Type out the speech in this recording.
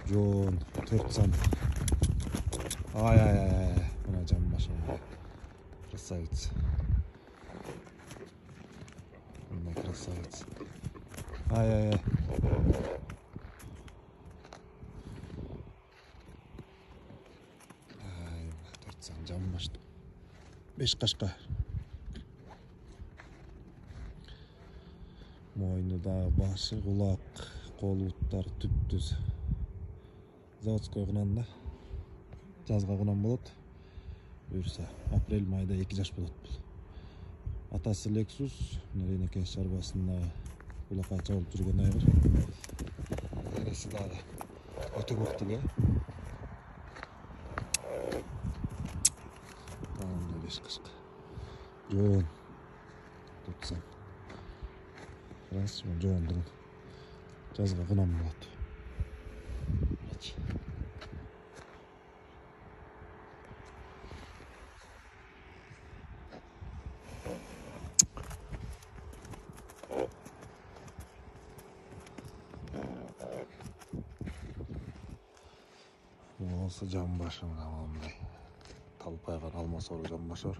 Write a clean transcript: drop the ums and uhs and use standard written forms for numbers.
Жон 4 сан. Ай. Мына жамбаш. Красавец. Мына красавец. Ай. Ай, 4 сан жамбаш. 5 кашка. Мойнуда башы, кулак, кол буттар түп-түз. Заводской кунан да. Жазга кунан болот. Буюрса, апрель майда 2 жаш болот бул. Атасы Lexus, Неренеке шарбасында булакка чабып жүргөн айгыр. Энеси дагы өтө мыкты эле. Анда 5 кышка. Жон tutsan. Раз, жондун жазга кунан болот. Осы жамбашым мындай талпайган алмасор жамбашор.